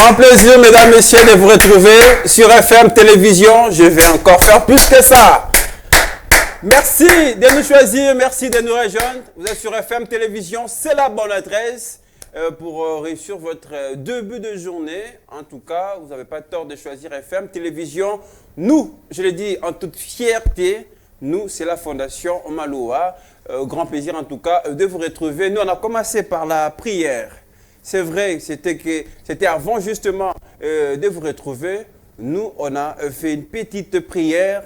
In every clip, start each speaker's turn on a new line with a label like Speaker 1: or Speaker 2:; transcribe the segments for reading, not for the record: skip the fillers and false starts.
Speaker 1: Grand plaisir, mesdames, messieurs, de vous retrouver sur FM Télévision. Je vais encore faire plus que ça. Merci de nous choisir, merci de nous rejoindre. Vous êtes sur FM Télévision, c'est la bonne adresse pour réussir votre début de journée. En tout cas, vous n'avez pas tort de choisir FM Télévision. Nous, je le dis en toute fierté, nous, c'est la Fondation Maloua. Grand plaisir en tout cas de vous retrouver. Nous, on a commencé par la prière. C'est vrai, c'était avant justement de vous retrouver. Nous, on a fait une petite prière,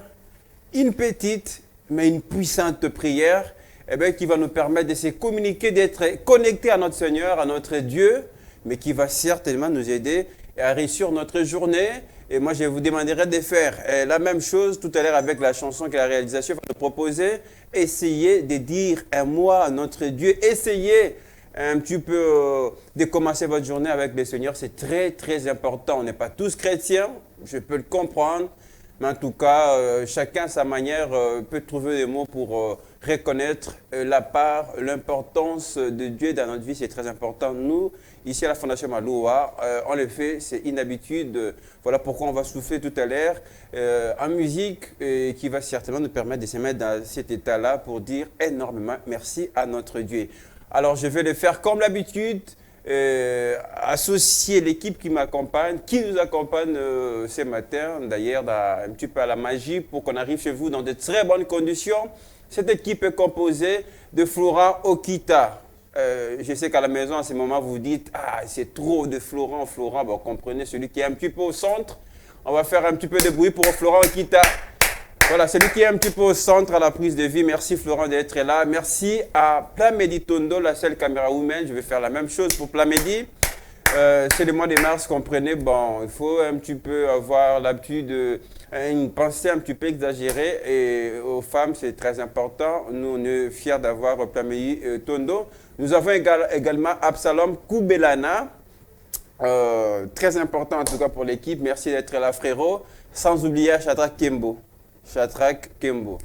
Speaker 1: mais une puissante prière qui va nous permettre de se communiquer, d'être connectés à notre Seigneur, à notre Dieu, mais qui va certainement nous aider à réussir notre journée. Et moi, je vous demanderai de faire la même chose tout à l'heure avec la chanson que la réalisation va nous proposer. Essayez de dire un mot à notre Dieu. Essayez un petit peu de commencer votre journée avec le Seigneur. C'est très, très important. On n'est pas tous chrétiens, je peux le comprendre. Mais en tout cas, chacun à sa manière peut trouver des mots pour reconnaître la part, l'importance de Dieu dans notre vie. C'est très important. Nous, ici à la Fondation Maloua, on le fait, c'est une habitude. Voilà pourquoi on va souffler tout à l'heure en musique qui va certainement nous permettre de se mettre dans cet état-là pour dire énormément merci à notre Dieu. Alors, je vais le faire comme l'habitude. Associer l'équipe qui m'accompagne, qui nous accompagne ce matin, d'ailleurs un petit peu à la magie pour qu'on arrive chez vous dans de très bonnes conditions. Cette équipe est composée de Florent Okita. Je sais qu'à la maison, à ce moment, vous vous dites « Ah, c'est trop de Florent. » Florent, bon, comprenez, celui qui est un petit peu au centre. On va faire un petit peu de bruit pour Florent Okita. Voilà, celui qui est un petit peu au centre à la prise de vie. Merci Florent d'être là. Merci à Plamedi Tondo, la seule caméra woman. Je vais faire la même chose pour Plamedi. C'est le mois de mars, comprenez. Bon, il faut un petit peu avoir l'habitude, une pensée un petit peu exagérée. Et aux femmes, c'est très important. Nous, on est fiers d'avoir Plamedi Tondo. Nous avons également Absalom Koubelana. Très important en tout cas pour l'équipe. Merci d'être là, frérot. Sans oublier Shadrach Kembo. Shadrach Kembo.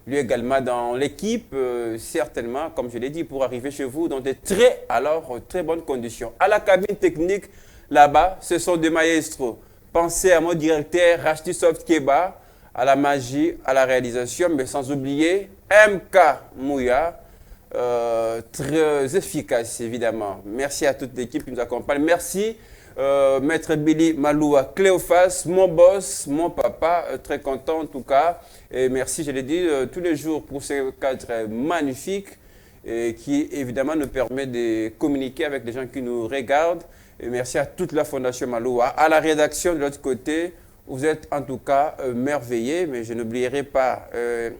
Speaker 1: Lui également dans l'équipe, certainement, comme je l'ai dit, pour arriver chez vous dans de très bonnes conditions. À la cabine technique, là-bas, ce sont des maestros. Pensez à mon directeur Rachdi Soft Keba, à la magie, à la réalisation, mais sans oublier MK Mouya, très efficace évidemment. Merci à toute l'équipe qui nous accompagne. Merci. Maître Billy Maloua Cléophas, mon boss, mon papa, très content en tout cas. Et merci, je l'ai dit, tous les jours pour ce cadre magnifique qui évidemment nous permet de communiquer avec les gens qui nous regardent. Et merci à toute la Fondation Maloua. À la rédaction de l'autre côté, vous êtes en tout cas merveilleux, mais je n'oublierai pas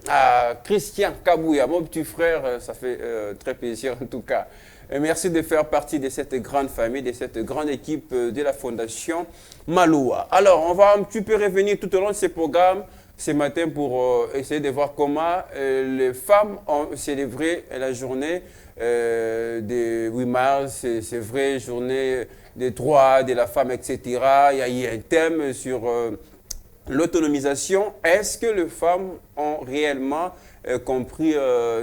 Speaker 1: à Christian Kabouya, mon petit frère, ça fait très plaisir en tout cas. Merci de faire partie de cette grande famille, de cette grande équipe de la Fondation Maloua. Alors, on va un petit peu revenir tout au long de ce programme ce matin pour essayer de voir comment les femmes ont célébré la journée de 8 mars, c'est vrai, journée des droits de la femme, etc. Il y a eu un thème sur l'autonomisation. Est-ce que les femmes ont réellement compris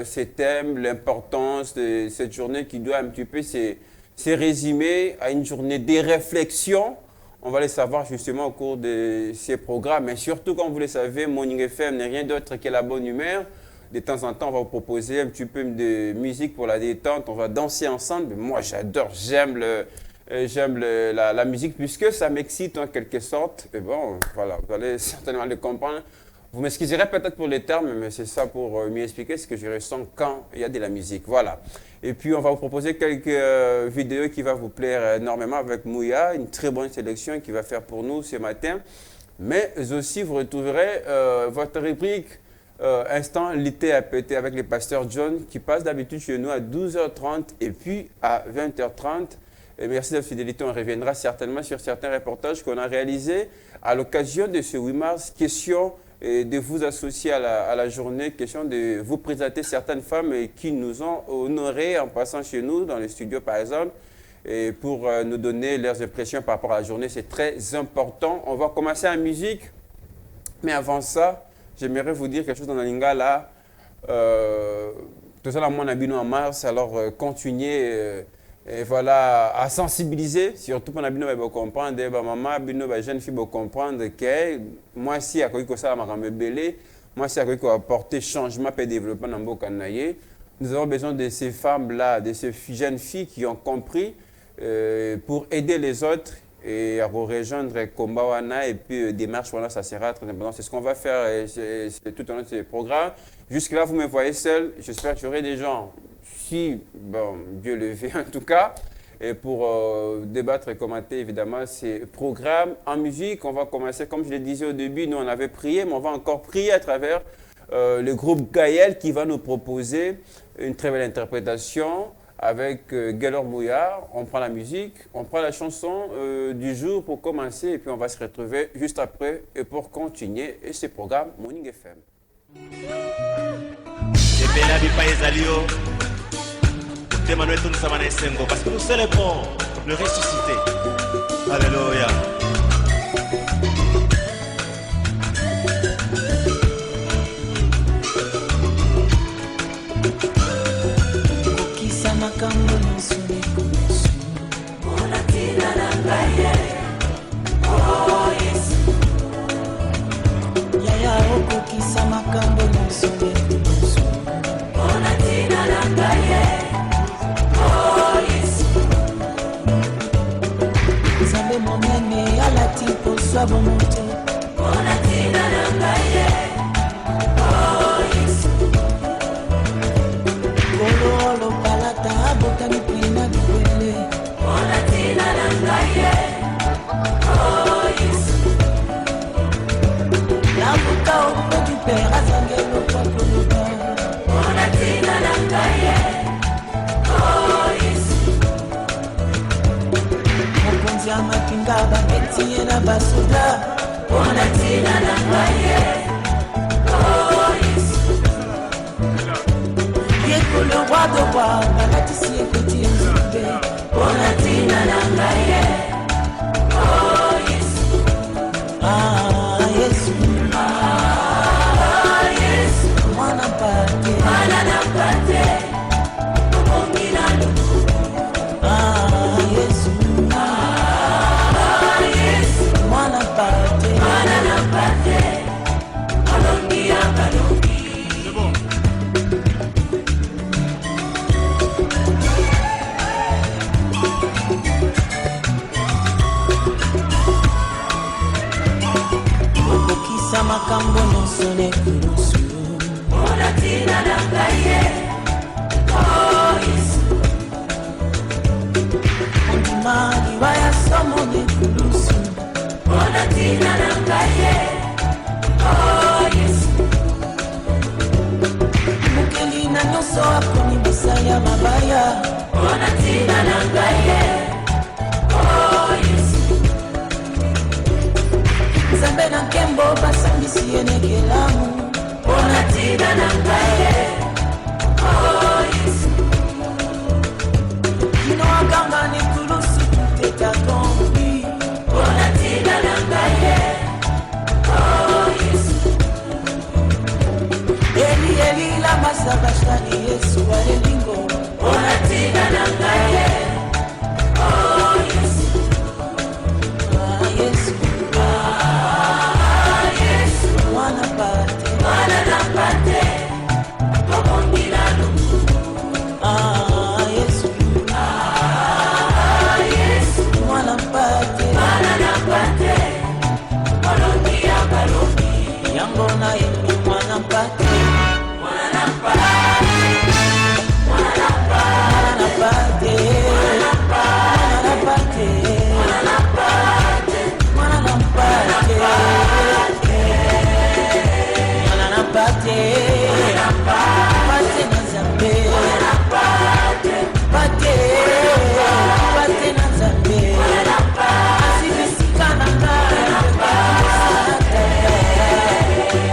Speaker 1: ces thèmes, l'importance de cette journée qui doit un petit peu se résumer à une journée de réflexion? On va le savoir justement au cours de ces programmes. Mais surtout, comme vous le savez, Morning FM n'est rien d'autre que la bonne humeur. De temps en temps, on va vous proposer un petit peu de musique pour la détente. On va danser ensemble. Moi, j'adore, j'aime la musique puisque ça m'excite en quelque sorte. Et bon, voilà, vous allez certainement le comprendre. Vous m'excuserez peut-être pour les termes, mais c'est ça pour m'y expliquer ce que je ressens quand il y a de la musique. Voilà. Et puis, on va vous proposer quelques vidéos qui vont vous plaire énormément avec Mouya, une très bonne sélection qu'il va faire pour nous ce matin. Mais aussi, vous retrouverez votre rubrique Instant Lité à péter avec le pasteur John qui passe d'habitude chez nous à 12h30 et puis à 20h30. Et merci de la fidélité. On reviendra certainement sur certains reportages qu'on a réalisés à l'occasion de ce 8 mars. Question de vous associer à la journée, question de vous présenter certaines femmes qui nous ont honorés en passant chez nous, dans le studio par exemple, et pour nous donner leurs impressions par rapport à la journée. C'est très important. On va commencer en musique, mais avant ça, j'aimerais vous dire quelque chose dans la lingala. Tout ça, mon habit en mars, alors continuez et voilà, à sensibiliser, surtout pour les gens comprendre, les mamans, les jeunes filles comprendre que moi, si à quoi ça m'a belé, moi, si à quoi apporter changement et développement dans le Kanaye, nous avons besoin de ces femmes-là, de ces jeunes filles qui ont compris pour aider les autres et à rejoindre Kombawana et puis démarche, voilà, ça sera très important. C'est ce qu'on va faire c'est tout au long de ce programme. Jusque-là, vous me voyez seul. J'espère que j'aurai des gens, si bon, Dieu le veut en tout cas, et pour débattre et commenter évidemment ces programmes en musique. On va commencer, comme je le disais au début, nous on avait prié, mais on va encore prier à travers le groupe Gaël qui va nous proposer une très belle interprétation avec Gaylor Mouillard. On prend la musique, on prend la chanson du jour pour commencer et puis on va se retrouver juste après et pour continuer ce programme Morning FM.
Speaker 2: Parce que nous célébrons le ressuscité. Alléluia.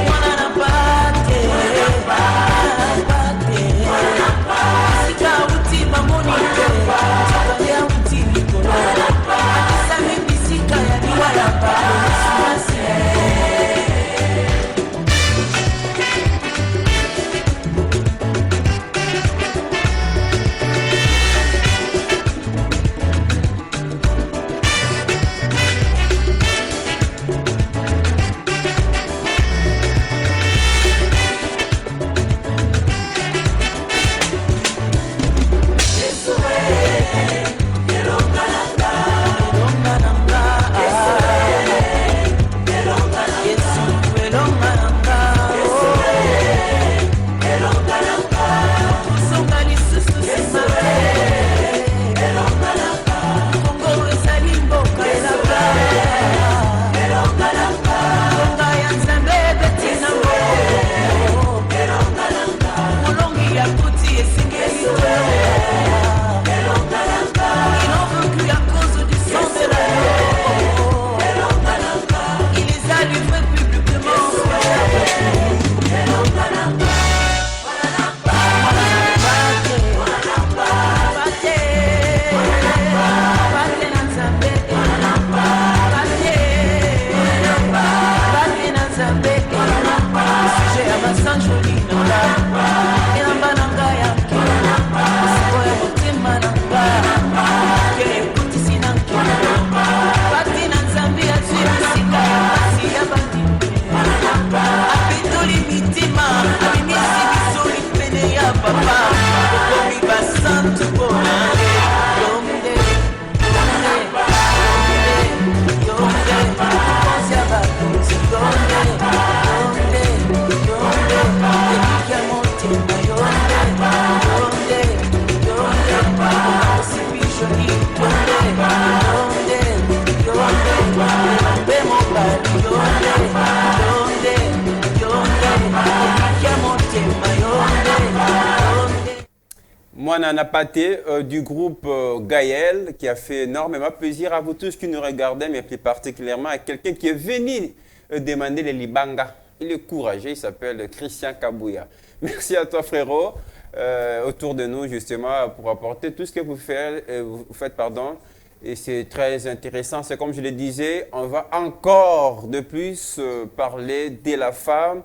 Speaker 3: Wanna
Speaker 1: Moana Napaté du groupe Gaël, qui a fait énormément plaisir à vous tous qui nous regardez, mais plus particulièrement à quelqu'un qui est venu demander les Libanga. Il est courageux, il s'appelle Christian Kabouya. Merci à toi frérot, autour de nous justement pour apporter tout ce que vous faites, pardon. Et c'est très intéressant, c'est comme je le disais, on va encore de plus parler de la femme,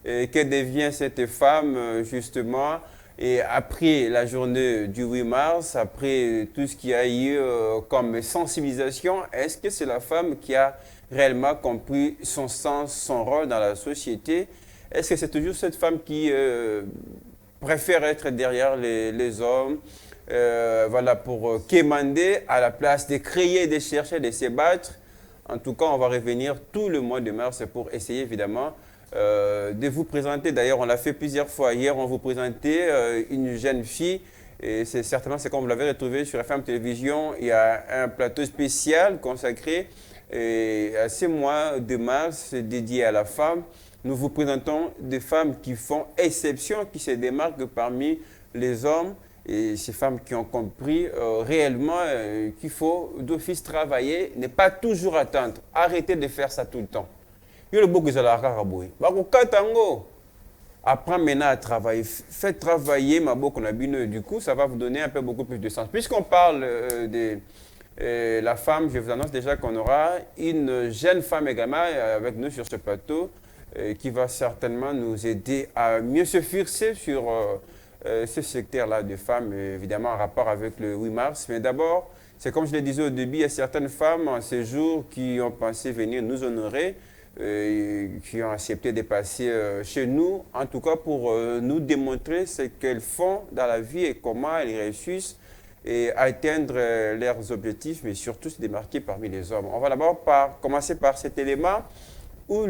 Speaker 1: que devient cette femme justement. Et après la journée du 8 mars, après tout ce qu'il y a eu comme sensibilisation, est-ce que c'est la femme qui a réellement compris son sens, son rôle dans la société? Est-ce que c'est toujours cette femme qui préfère être derrière les hommes, voilà, pour quémander à la place de créer, de chercher, de se battre? En tout cas, on va revenir tout le mois de mars pour essayer évidemment de vous présenter. D'ailleurs, on l'a fait plusieurs fois. Hier, on vous présentait une jeune fille. Et c'est certainement, c'est comme vous l'avez retrouvé sur FM Télévision. Il y a un plateau spécial consacré à ce mois de mars dédié à la femme. Nous vous présentons des femmes qui font exception, qui se démarquent parmi les hommes. Et ces femmes qui ont compris réellement qu'il faut d'office travailler, ne pas toujours attendre. Arrêtez de faire ça tout le temps. Apprends maintenant à travailler. Faites travailler Maboko Nabino. Du coup, ça va vous donner un peu beaucoup plus de sens. Puisqu'on parle de la femme, je vous annonce déjà qu'on aura une jeune femme également avec nous sur ce plateau qui va certainement nous aider à mieux se fixer sur ce secteur-là de femmes, évidemment en rapport avec le 8 mars. Mais d'abord, c'est comme je le disais au début, il y a certaines femmes en ces jours qui ont pensé venir nous honorer, qui ont accepté de passer chez nous, en tout cas pour nous démontrer ce qu'elles font dans la vie et comment elles réussissent et atteindre leurs objectifs, mais surtout se démarquer parmi les hommes. On va d'abord commencer par cet élément où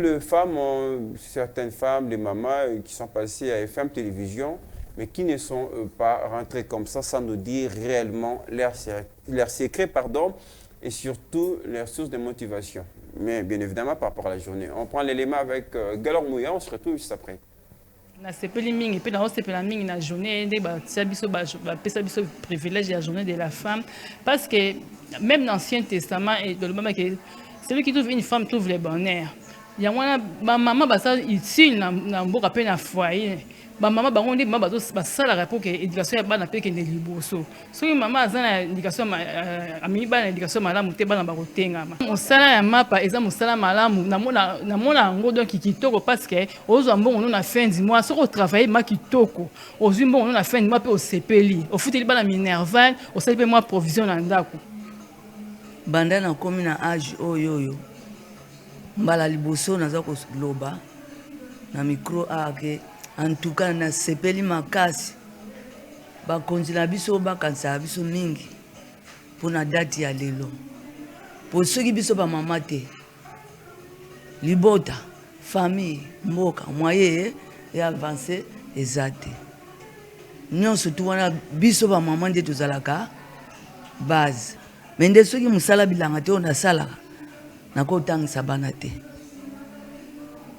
Speaker 1: certaines femmes, les mamans qui sont passées à FM Télévision, mais qui ne sont pas rentrées comme ça sans nous dire réellement leur secret, pardon, et surtout leurs sources de motivation. Mais bien évidemment par rapport à la journée. On prend l'élément avec Galor Mouya, on se retrouve juste après.
Speaker 3: Na sepeli mingi pe na sepela mingi na journée de pesa biso privilège la journée de la femme parce que même dans l'Ancien Testament et dans le moment que celui qui trouve une femme trouve le bonheur. Il y a ma maman basa utile na mboka pe na foyer. Ba maman bango ndi mama basala rapport que éducation ya bana pe ke ne liboso. Soki maman azana éducation ami bana éducation malamu te bana bakotengama. Mosala ya mapa eza mosala malamu namona ngo donc kitoko parce que ozwa mbongo na fin du mois soko travailler ma kitoko. Ozwi mbongo na fin du mois pe osepeli. Ofuteli bana minerval, osali pe moi provision na ndako.
Speaker 4: Banda na komi na âge oyo mbala liboso naza ko loba na micro ake. En tout cas, na sepeli makasi bakonzi na biso bakanisa biso mingi pona date ya lelo. Po soki biso ba mama te libota famille mboka moyen et avancer ezate. Nyonso tu wana biso ba mama nde tozalaka base. Mais nde soki musala bilanga te ona sala nako tangisa bana te.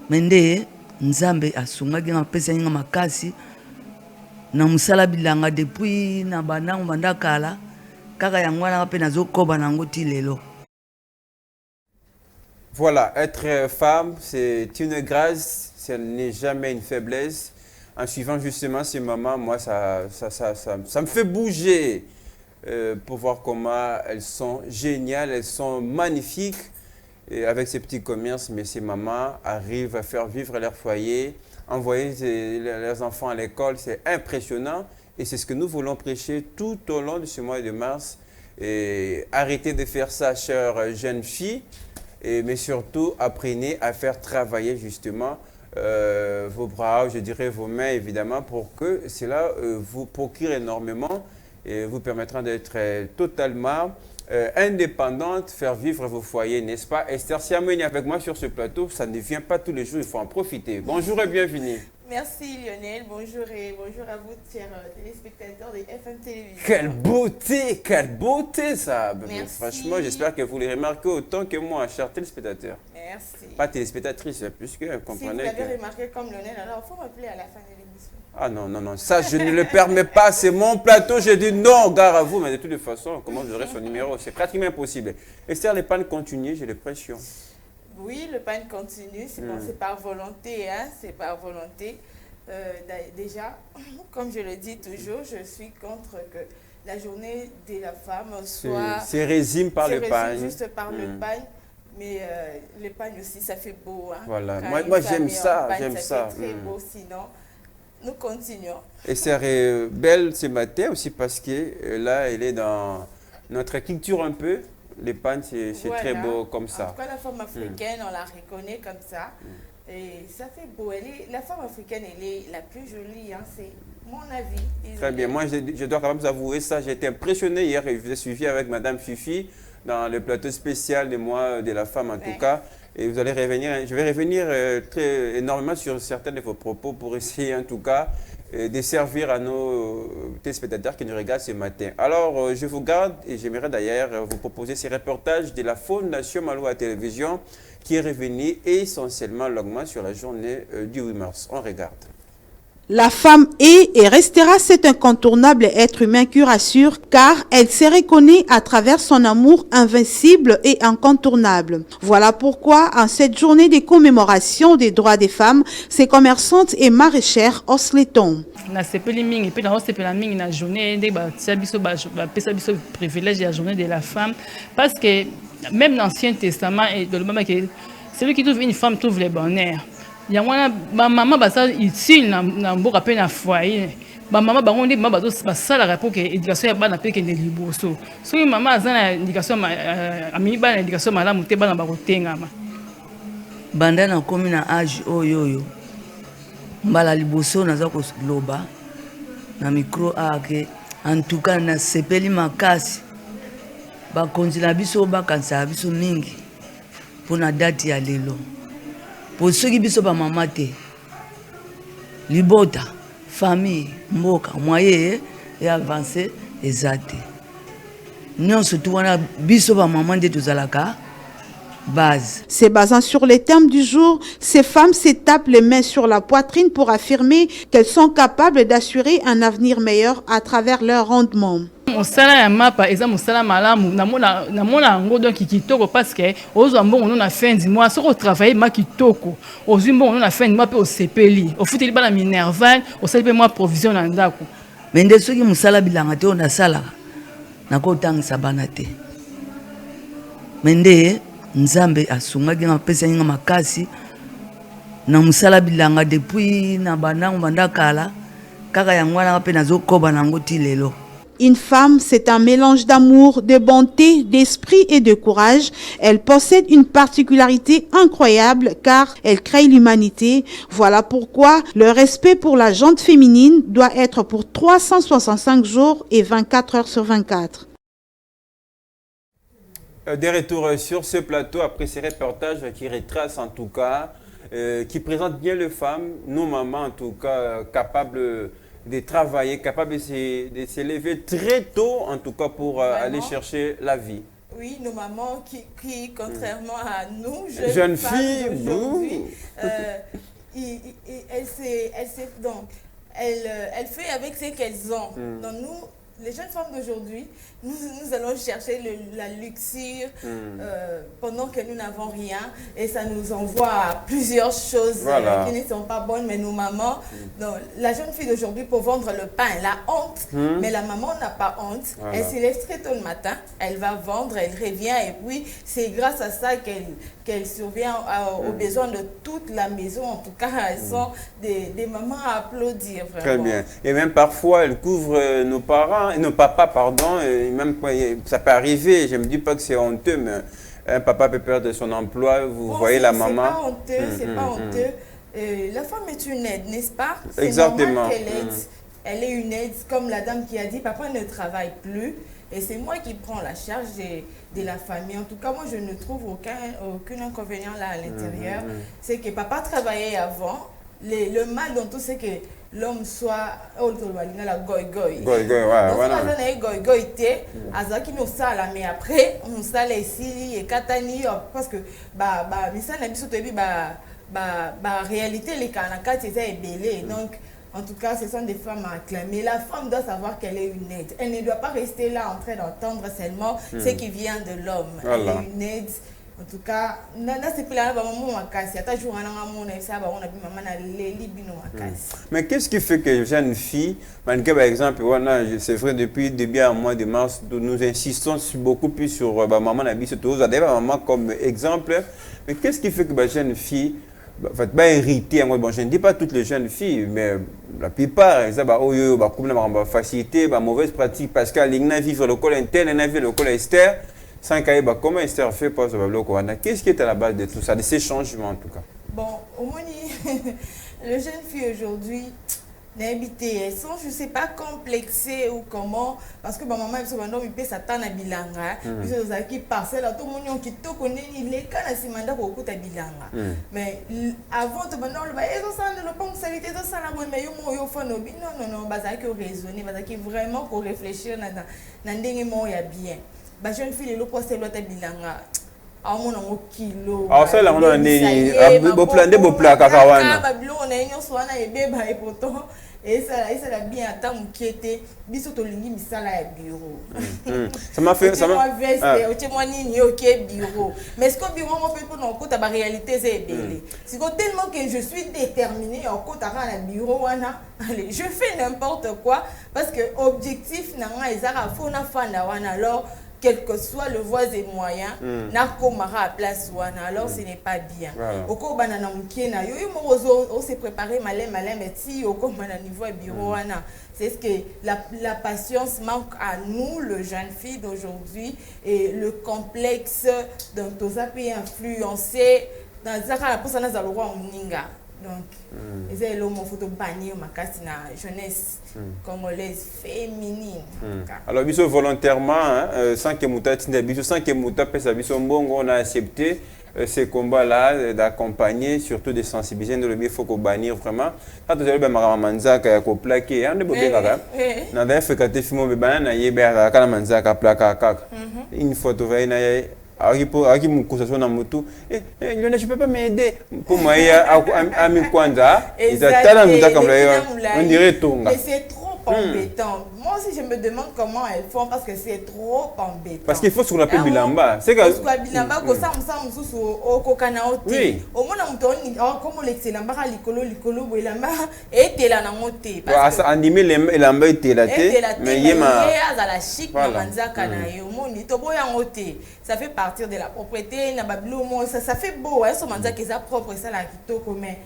Speaker 4: Mende Nzambe asungaki nga pesa nga makasi na musala bilanga depuis na banango bandakala kaka yango wana pe nazokoba nango ti lelo.
Speaker 1: Voilà, être femme, c'est une grâce, ce n'est jamais une faiblesse. En suivant justement ces mamans, moi, ça me fait bouger pour voir comment elles sont géniales, elles sont magnifiques. Et avec ces petits commerces, mais ces mamans arrivent à faire vivre leur foyer, envoyer leurs enfants à l'école, c'est impressionnant. Et c'est ce que nous voulons prêcher tout au long de ce mois de mars. Et arrêtez de faire ça, chères jeunes filles, mais surtout apprenez à faire travailler justement vos bras, je dirais vos mains évidemment, pour que cela vous procure énormément et vous permettra d'être totalement indépendante, faire vivre vos foyers, n'est-ce pas? Esther Siamouni avec moi sur ce plateau, ça ne vient pas tous les jours, il faut en profiter. Bonjour et bienvenue.
Speaker 5: Merci Lionel, bonjour et bonjour à vous, chers téléspectateurs de FM Télévision.
Speaker 1: Quelle beauté ça.
Speaker 5: Merci.
Speaker 1: Franchement, j'espère que vous les remarquez autant que moi, chers téléspectateurs.
Speaker 5: Merci.
Speaker 1: Pas téléspectatrices, puisque vous
Speaker 5: Si vous
Speaker 1: comprenez
Speaker 5: l'avez
Speaker 1: que...
Speaker 5: remarqué comme Lionel, alors il faut m'appeler à la fin de l'émission.
Speaker 1: Ah non, non, non, ça je ne le permets pas, c'est mon plateau, je dis non, gare à vous, mais de toute façon, comment j'aurai son numéro? C'est pratiquement impossible. Esther, les pannes continuent, j'ai l'impression.
Speaker 5: Oui, le pan continue, c'est bon, c'est par volonté, hein, c'est par volonté. Déjà, comme je le dis toujours, je suis contre que la journée de la femme soit...
Speaker 1: C'est résime par le pagne.
Speaker 5: Juste par le pagne, mais le pagne aussi, ça fait beau. Hein.
Speaker 1: Voilà,
Speaker 5: Quand
Speaker 1: moi
Speaker 5: une
Speaker 1: j'aime
Speaker 5: famille en
Speaker 1: ça,
Speaker 5: pagne,
Speaker 1: j'aime ça.
Speaker 5: fait très beau, sinon, nous continuons.
Speaker 1: Et c'est belle ce matin aussi parce que là, elle est dans notre culture un peu. Les pannes, c'est
Speaker 5: Voilà.
Speaker 1: très beau comme
Speaker 5: En
Speaker 1: ça.
Speaker 5: tout cas, la femme africaine, on la reconnaît comme ça. Et ça fait beau. La femme africaine, elle est la plus jolie. Hein, c'est mon avis. Désolée.
Speaker 1: Très bien. Moi, je dois quand même vous avouer ça. J'ai été impressionné hier. Je vous ai suivi avec Madame Fifi dans le plateau spécial des mois de la femme, en tout cas. Et vous allez revenir. Je vais revenir énormément sur certains de vos propos pour essayer, en tout cas, de servir à nos téléspectateurs qui nous regardent ce matin. Alors, je vous garde et j'aimerais d'ailleurs vous proposer ces reportages de la Fondation Malo à télévision qui est revenu essentiellement longuement sur la journée du 8 mars. On regarde.
Speaker 6: La femme est et restera cet incontournable être humain qui rassure car elle se reconnaît à travers son amour invincible et incontournable. Voilà pourquoi en cette journée de commémoration des droits des femmes, ces commerçantes et maraîchères haussent les tons.
Speaker 3: Na sepeli mingi pe na sepela mingi na journée de tia biso ba pesa biso privilège la journée de la femme parce que même dans l'Ancien Testament et dans le moment que celui qui trouve une femme trouve le bonheur. Il y a ma maman basa utile na mboka pe na foyer. Ba maman bango ndi mama ba sala rapport que éducation ya bana pe ke ne liboso. So maman azana éducation ami bana éducation malamu te bana ba kotengama.
Speaker 4: Banda na komi na âge oyo mbala liboso naza koloba na micro ake en tout cas na sepeli makasi bakonzi na biso bakanisa biso mingi mpona date ya lelo po soki biso bamama te libota famille mboka moye e avance eza te nyonso tu wana biso bamama nde tozalaka base.
Speaker 6: Se basant sur les thèmes du jour, ces femmes se tapent les mains sur la poitrine pour affirmer qu'elles sont capables d'assurer un avenir meilleur à travers leur rendement.
Speaker 3: Mosala ya mapa eza mosala malamu namona ngo donc kitoko parce que ozo mbongo na fin du mois soko travailler ma kitoko ozo mbongo na fin du mois pe osepeli ofuteli bana minerval osali pe moi provision na ndako
Speaker 4: mende soki mosala bilanga te ona sala nakotangisa bana te mende nzambe asungaki nga pesa nga makasi na mosala bilanga depuis na bandango bandakala kaka yango wana pe nazokoba nango ti lelo.
Speaker 6: Une femme, c'est un mélange d'amour, de bonté, d'esprit et de courage. Elle possède une particularité incroyable car elle crée l'humanité. Voilà pourquoi le respect pour la gente féminine doit être pour 365 jours et 24 heures sur 24.
Speaker 1: Des retours sur ce plateau après ces reportages qui retracent en tout cas, qui présentent bien les femmes, nos mamans en tout cas, capables de travailler, capables de se lever très tôt en tout cas pour aller chercher la vie.
Speaker 5: Oui, nos mamans qui contrairement à nous,
Speaker 1: jeunes filles,
Speaker 5: elle fait avec ce qu'elles ont. Donc nous, les jeunes femmes d'aujourd'hui, nous allons chercher la luxure pendant que nous n'avons rien et ça nous envoie à plusieurs choses qui ne sont pas bonnes, mais nos mamans, donc, la jeune fille d'aujourd'hui pour vendre le pain, elle a honte, mais la maman n'a pas honte, elle se lève très tôt le matin, elle va vendre, elle revient et puis c'est grâce à ça qu'elle survient aux besoins de toute la maison, en tout cas elles sont des mamans à applaudir vraiment.
Speaker 1: Très bien, et même parfois elles couvrent nos parents, nos papas pardon, et même ça peut arriver, je ne me dis pas que c'est honteux, mais un papa peut perdre son emploi, vous voyez la maman.
Speaker 5: C'est pas honteux, c'est pas honteux. La femme est une aide, n'est-ce pas?
Speaker 1: Exactement.
Speaker 5: C'est normal qu'elle aide. Elle est une aide, comme la dame qui a dit, papa ne travaille plus. Et c'est moi qui prends la charge de la famille. En tout cas, moi, je ne trouve aucun inconvénient là à l'intérieur. C'est que papa travaillait avant. le mal dans tout c'est que l'homme soit la goy goy.
Speaker 1: Goy goy, ouais,
Speaker 5: voilà. Goy goy té, azaki no sala mais après on sala ici et katani parce que misala na biso toyebi réalité les kanaka c'est belé donc en tout cas, ce sont des femmes à acclamer. La femme doit savoir qu'elle est une aide. Elle ne doit pas rester là en train d'entendre seulement ce qui vient de l'homme. Voilà. Elle est une aide. En tout cas,
Speaker 1: mais qu'est-ce qui fait que les jeunes filles, par exemple, c'est vrai depuis début à mois de mars, nous insistons beaucoup plus sur maman Nabi, c'est toujours maman comme exemple. Mais qu'est-ce qui fait que les jeunes filles hériter? Bon, je ne dis pas toutes les jeunes filles, mais la plupart, comme facilité, mauvaise pratique, parce qu'elle a vivre le col interne, elle a vivre le col Esther, sans qu'elle comment Esther fait pour ce bloc. Qu'est-ce qui est à la base de tout ça, de ces changements en tout cas?
Speaker 5: Bon, au moins, les jeunes filles aujourd'hui, elles sont, je ne sais pas, complexées ou comment, parce que ma maman, elle peut s'attendre à bilanga, qui parcelle, tout le monde qui te connaît, il est quand même mandat pour écouter bilanga. Mais avant, tu me dis, ils ont le ponctualité, ils ont ça, mais ils ont fait non, non, ils ont raisonné, ils ont vraiment réfléchir dans le bien. Les jeunes filles, ils ont posé l'autre bilanga. Ah, mon kilo.
Speaker 1: Ah, ça, là, on a un beau plan de beau plat, cacahuète.
Speaker 5: Et ça l'a bien attendu qui était biso to lingi misala ya bureau.
Speaker 1: Ça m'a fait ça m'a
Speaker 5: veste au nini OK bureau. Mais ce que bureau moi peut pour non côté la réalité c'est belé. C'est tellement que je suis déterminée au côté à bureau wana. Allez, je fais n'importe quoi parce que objectif na nga ezara fona fanda wana alors quel que soit le voies et moyens, n'a comara à place ouana, alors ce n'est pas bien. Au cours banana mkiena, yo on s'est préparé malin mais si au cours banana niveau bureau ouana, c'est ce que la patience manque à nous, le jeune fille d'aujourd'hui, et le complexe dont on a pu influencer dans la personne dans le roi mninga. Donc, c'est l'homme photo bannir ma casse na jeunesse congolaise féminine.
Speaker 1: Alors, biso volontairement, sans que Moutati biso, sans que Moutati biso mbongo, on a accepté ces combats-là d'accompagner, surtout de sensibiliser. Nous le mieux faut qu'on bannir vraiment. Quand tu as le manzaka ko plaqué, on est bien là. Na d'ailleurs fait que tu filmes le banana yeba kana manzaka plaqué une photo va ina Aki mkusasho na mtu Lionel je peux pas m'aider pour moi ami kwanza izatala mtaka mlayo on dirait tonga.
Speaker 5: Mais c'est trop embêtant. Moi aussi je me demande comment elles font parce que c'est trop embêtant.
Speaker 1: Parce qu'il faut sur la bilamba. C'est
Speaker 5: que sur bilamba ko ça mususu okokana oti. Au moins mutoni comme l'excellent ba likolo bilamba etela na moté
Speaker 1: parce que animer l'amba etela té mais yema
Speaker 5: azala chic manzaka na yo moni to boya ngoté. Ça fait partir de la propriété na babilo ça fait beau hein so manzaka eza propre ça la kitoko mais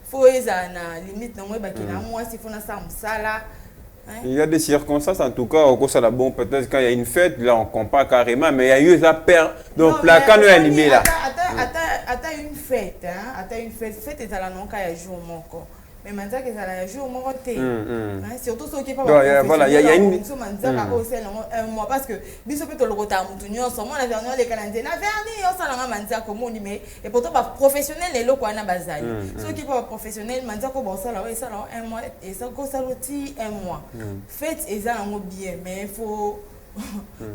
Speaker 5: faut na limite na moi bakina moi si faut na ça musala.
Speaker 1: Il y a des circonstances, en tout cas, au cours de la bonne, peut-être quand il y a une fête, là on compare carrément, mais il y a eu la perte. Donc, placard nous est animé là.
Speaker 5: Attends une fête, hein? Attends une fête est à la non, quand il y a jour mon corps. Mais maintenant que ça a jour mon côté. Surtout ceux qui parlent de
Speaker 1: voilà, il y a une.
Speaker 5: Moi, parce que, bisous peut le retard, nous sommes la dernière les Canadiens, la dernière, on s'en a manza comme on dit, mais et pourtant, professionnel, les locaux, on a bazali. Ceux qui parlent professionnel, manza comme bon, ça là, et ça là, un mois, et ça, ça l'outil, un mois. Fête, et ça, on bien, mais il faut.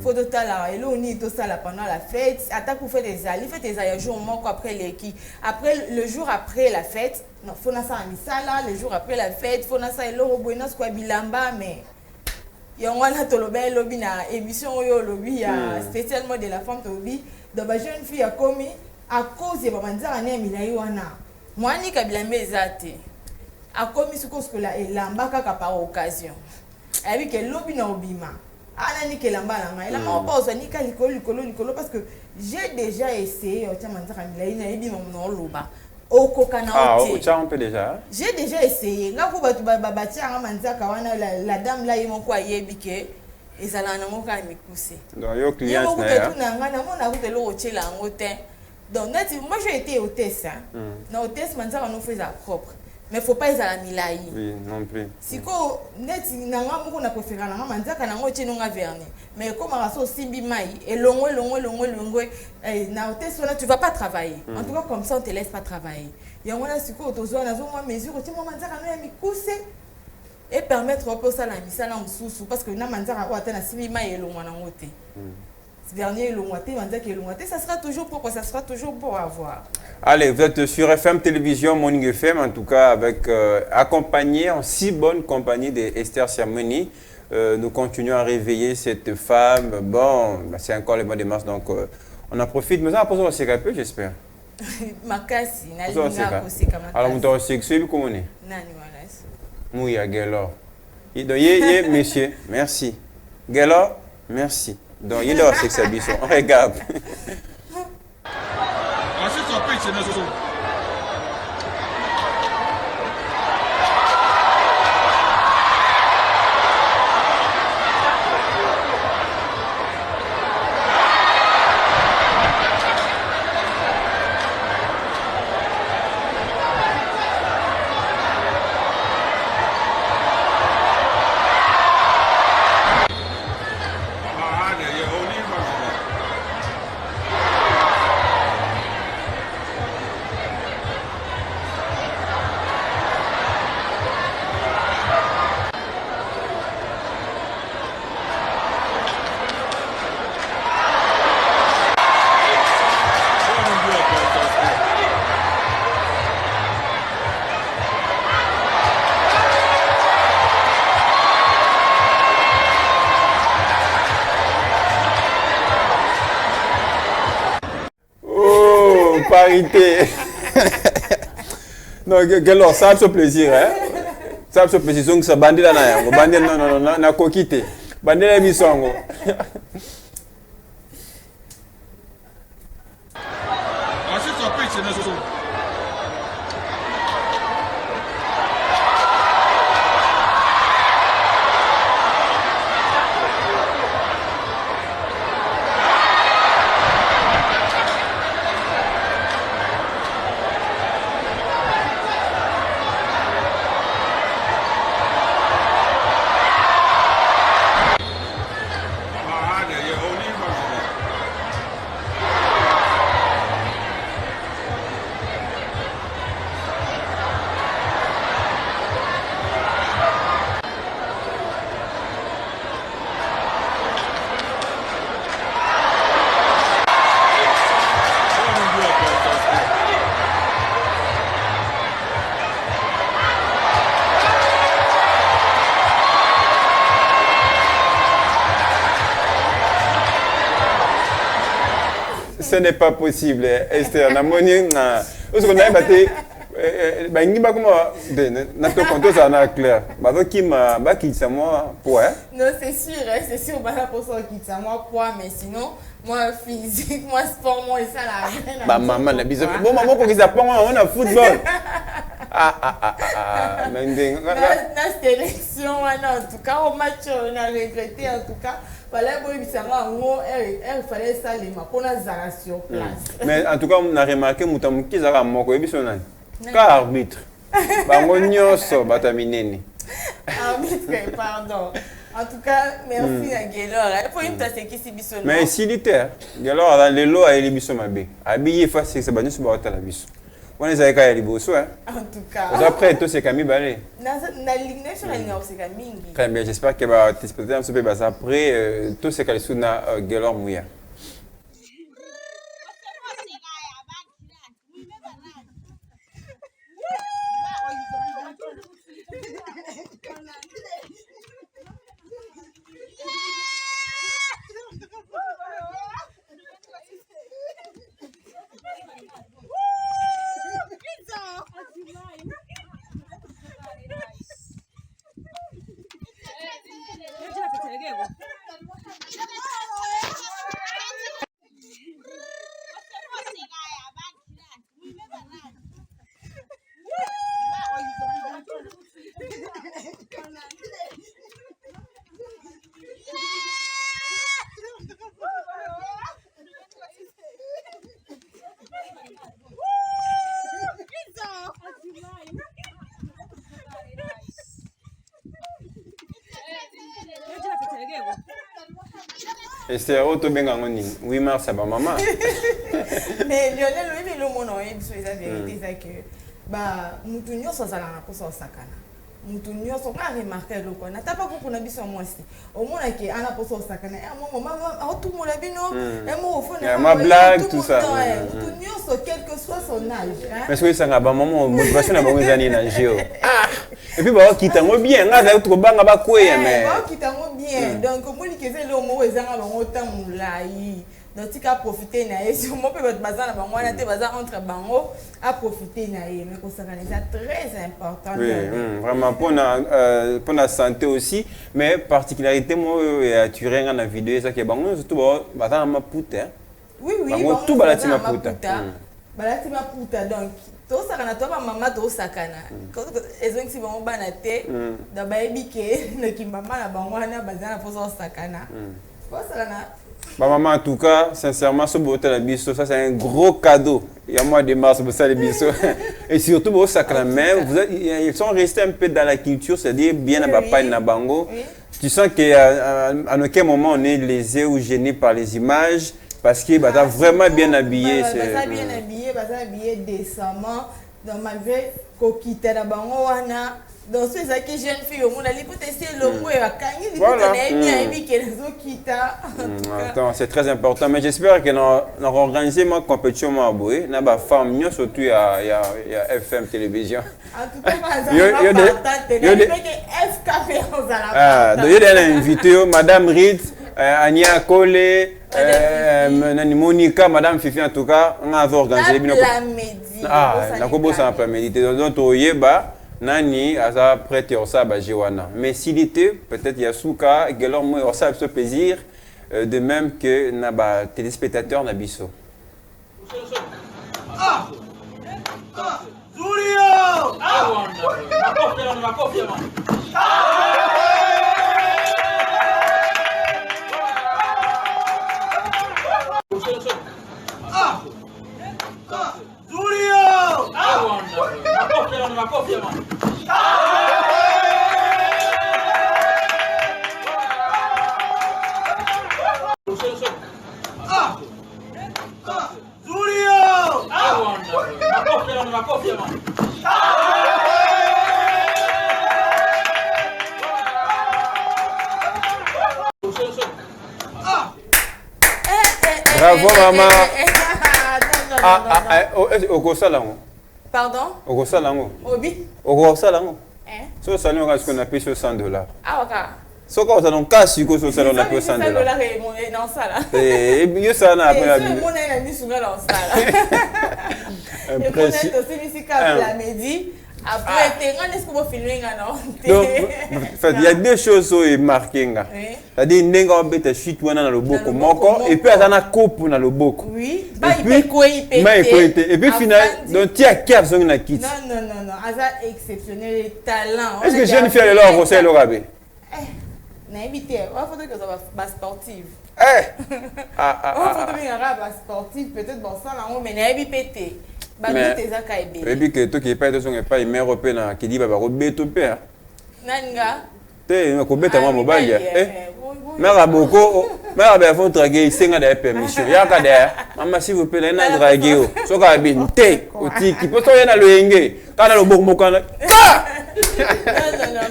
Speaker 5: Faut de là et là on est tout ça là pendant la fête attaque pour faire des alliés fait des alliés jour manque après les qui après le jour après la fête non faut na ça misala le jour après la fête faut na ça et là au buena quoi bilamba mais y on a to lobby lobby na émission yo lobby spécialement de la femme lobby de ba jeune fille a commis à cause de bamanza na milai wana mwani kabilamba ezate a commis ce que là et lamba kaka par occasion avec que lobby na obima. Ah, ni que la balanga, elle m'a pas osé ni likolo parce que j'ai déjà essayé au Tchamanzara Milaï, na ebi mon loba. Au Kokana.
Speaker 1: Ah, au Tcha on peut déjà.
Speaker 5: J'ai déjà essayé. Là pour bati à Manzaka wana la dame là ils m'ont quoi yebike et ça là na mon ka mi pousser.
Speaker 1: Donc yo client na ya.
Speaker 5: Na mona ko te lo ochela ngotin. Donc moi j'ai été hôtesse hein. Na hôtesse Manzaka nous faisait propre. mais faut pas ezala milai.
Speaker 1: Oui, non plus.
Speaker 5: Siko neti nanga moko na préféra nanga manzaka nango tie nonga verni. Mais comme raso simbi mai et longo na hôtesse là tu vas pas travailler. En tout cas comme ça on te laisse pas travailler. Yango na siko tozo na zo moi mesure tie mo manzaka no ya mikuse et permettre au ça la misala mususu parce que na manzaka wa tena simbi mai et longo na ngote. Dernier longoté, ça sera toujours pour ça sera toujours pour avoir.
Speaker 1: Allez, vous êtes sur FM Télévision, Morning FM, en tout cas, avec accompagné en si bonne compagnie d'Esther Siamoni. Nous continuons à réveiller cette femme. Bon, bah, c'est encore le mois de mars, donc on en profite. Mais ça va poser un peu, j'espère.
Speaker 5: Makasi,
Speaker 1: alors, vous êtes sexuel, comment on est?
Speaker 5: Nani, voilà.
Speaker 1: Mouya, Gelo. Donc, monsieur, merci. Gelo, merci. Donc, il a sexe abysson. On regarde. Parité. Non, Gelo, ça a ce plaisir, hein? Ça a ce plaisir. Donc, ça bandit là, non, na coquité. Bandit là, misongo. Ce n'est pas possible, Esther. Na moni na. Parce qu'on a battu. Bah n'y pas comment. Na to compte ça na clair. Bah donc qui m'a bah qui ça moi poids.
Speaker 5: Non c'est sûr bah là pour ça qui ça moi poids mais sinon moi physique moi sport moi et ça là.
Speaker 1: Bah maman la bise. Bon maman pour qu'ils apprennent on a football.
Speaker 5: Na sélection en tout cas au match on a regretté en tout cas. Voilà, elle fallait ça les pour la zara sur place.
Speaker 1: Mais en tout cas, on a remarqué que qui zara moko ebisonani. Car arbitre. Bango nyoso bataminene.
Speaker 5: Arbitre, pardon. En tout cas, merci à Gelor. Pour une tasse qui s'y bisonne.
Speaker 1: Mais silitaire. Gelor a le lot à Elibiso Mabé. Habillé face à Sabani Subata la bis. On les a égaillés bosso, hein.
Speaker 5: En tout cas.
Speaker 1: Après, tout c'est Camille Balé. Très bien, j'espère que va t'expliquer un peu après tout ce qu'elle souna Gelor Mouya. Et c'est auto bengangoni. 8 mars c'est ma maman.
Speaker 5: Mais Lionel oui le monde on sur la vérité c'est que bah mutu nyonso za na ko so sakana. Mutu nyonso ka remarquer le ko na tapa ko kuna biso moi aussi. Au moins que ana ko so sakana. Maman tout mon bino et moi au fond
Speaker 1: ma blague tout ça.
Speaker 5: Mutu nyonso quel que soit son âge.
Speaker 1: Mais ce que ça nga ba maman motivation na bango zani na jio. Et puis bah kitango bien nga za to banga ba kwea mais.
Speaker 5: Bah kitango bien. Donc comme on dit que c'est le mot ezanga bango tamulai. Donc tu as profité na si on peut votre bazar na bango na te bazar entre bango à profiter na mais que ça c'est très important.
Speaker 1: Oui, vraiment pour la santé aussi mais particularité moi tu regardes la vidéo ça que bango surtout bazar ma puta.
Speaker 5: Oui
Speaker 1: bango tout balati ma puta.
Speaker 5: Balati ma puta donc to sakana to ba mama to sakana. Ezongi si bango bana te da ba ebike na ki mama na bango na bazar na poso sakana. Bon sakana.
Speaker 1: Bah maman en tout cas sincèrement ce beau la biso ça c'est un gros cadeau. Il y a mois de mars pour ça les biso et surtout au sacrament ils sont restés un peu dans la culture c'est-à-dire bien à papa na bango. Tu sens que à aucun moment on est lésé ou gêné par les images parce que bah t'as vraiment bien habillé
Speaker 5: c'est bien habillé décemment donc malgré kokita na bango wana. Donc c'est ça que jeune fille au monde ali peut tester le mot et akangi dit que bien et que les autres kita.
Speaker 1: Attends, c'est très important mais j'espère que nous organiser ma compétition ma boy na ba femme mieux surtout il y a FM télévision.
Speaker 5: En tout cas il y a des FKP on a
Speaker 1: la. Donc il y a invité madame Reed, Ania Kole, Monica, madame Fifi en tout cas on a organisé bien. La kobo ça après-midi donc oyeba Nani asa prêté au saba jiwana. Mais s'il était peut-être Yasuka, Gelor moi au saba ce plaisir de même que naba téléspectateur nabiso.
Speaker 7: Zulio!
Speaker 1: Bravo maman. Au salon.
Speaker 5: Pardon?
Speaker 1: Au salon.
Speaker 5: Obi?
Speaker 1: Au salon. Ce salon on a ce qu'on appelle $100.
Speaker 5: Ah ok.
Speaker 1: Ce qu'on a donc casse sur ce salon on appelle $100.
Speaker 5: $100 et dans ça là.
Speaker 1: Et bien ça on a appelé la
Speaker 5: vie. Mon ami sur dans ça là. Et pour être aussi ici quand la midi. Après, est-ce qu'on va filmer
Speaker 1: donc, il y a deux choses qui sont marquées. C'est-à-dire, il y a des choses qui sont dans le boko et puis il y a des coupe dans le boko.
Speaker 5: Oui,
Speaker 1: et puis finalement, tu as 15 ans qui quittent.
Speaker 5: Non, c'est exceptionnel, les talents.
Speaker 1: Est-ce que je ne fais alors conseil le rabais?
Speaker 5: Non, invité, il faudrait que ça soit sportive.
Speaker 1: Il
Speaker 5: faudrait que ça soit sportive, peut-être bon ça là, mais il pété.
Speaker 1: Et puis que toi qui pas de pas une européenne qui dit baba robeto père.
Speaker 5: Nanga.
Speaker 1: Te ko beta mama mobali mais raboko mais ba font draguer senga da permission ya ka da mama s'il vous plaît na draguer o so ka bin te o ti qui peut na loenge kana lo boko mokana
Speaker 5: non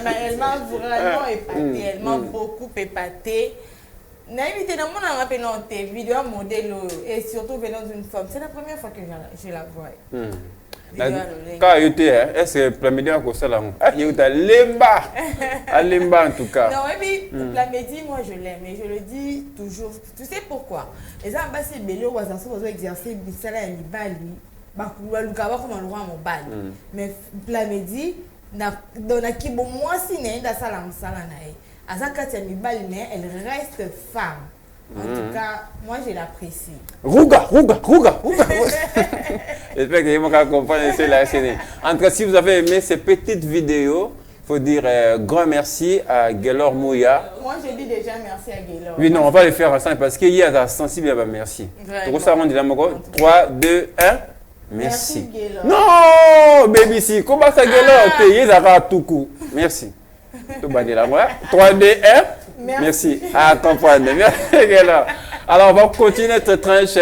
Speaker 5: mais elle m'a vraiment épaté elle m'a beaucoup épaté. N'invité dans mon rappel dans tes vidéos modèle et surtout venant d'une femme. C'est la première fois que je la vois.
Speaker 1: Quand il était, est-ce que Plamedi a causé là? Il y a Lemba. À Lemba en tout cas.
Speaker 5: Non, oui, Plamedi, moi je l'aime et je le dis toujours. Tu sais pourquoi? Les ambassadeurs Bélo, ils ont exercé le salaire à Bali. Ils ont comme un roi à Bali. Mais Plamedi, dans la qui bon moi si n'est dans salam salanaï. Mais elle reste femme. En tout cas, moi je l'apprécie.
Speaker 1: Rouga. J'espère que vous comprenez cela. En tout cas, si vous avez aimé ces petites vidéos, il faut dire grand merci à Gelor Mouya.
Speaker 5: Moi je dis déjà merci à Gelor.
Speaker 1: Oui, non, on va le faire ensemble parce qu'il y a un sensible, merci. 3, 2, 1. Merci. Non, baby, si, comment ça Gelor? Tu es tout coup. Merci. 3, 2, 1. Merci. Ah, comprendre. Merci. Alors, on va continuer notre tranche.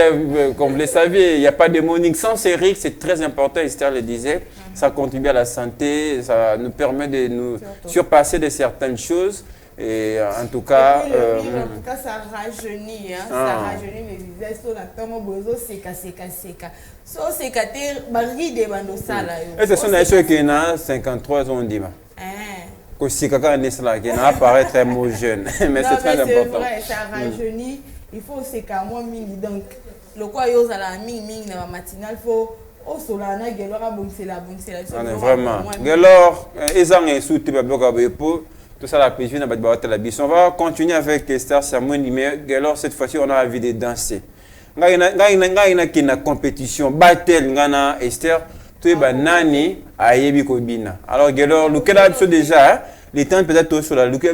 Speaker 1: Comme vous le savez, il n'y a pas de morning sans Eric. C'est très important, Esther le disait. Ça contribue à la santé. Ça nous permet de nous surpasser de certaines choses. Et en tout cas...
Speaker 5: Et puis le livre, en tout cas, ça rajeunit. Hein? Ça rajeunit les visages. So, on a besoin seka. So, seka te bari de bando sala.
Speaker 1: Et ce sont des choses qui ont 53 ans, on dit. Que si quelqu'un est là, qui apparaît très mot jeune. Mais c'est très important.
Speaker 5: C'est vrai, ça rajeunit. Il faut seka moins mini. Donc, le quoi, il y a la mini dans la matinale, il faut... Oh, solana, gelora, bon, c'est la.
Speaker 1: Vraiment. Gelor, ils ont soutenu tout ça, la péjue n'a pas de la bise. On va continuer avec Esther Samouni, mais gelor, cette fois-ci, on a envie de danser. Il y a une compétition, battle, Esther, tu es nani, ayebi kobina. Alors, gelor, le cas déjà, les temps peut-être sur la luke,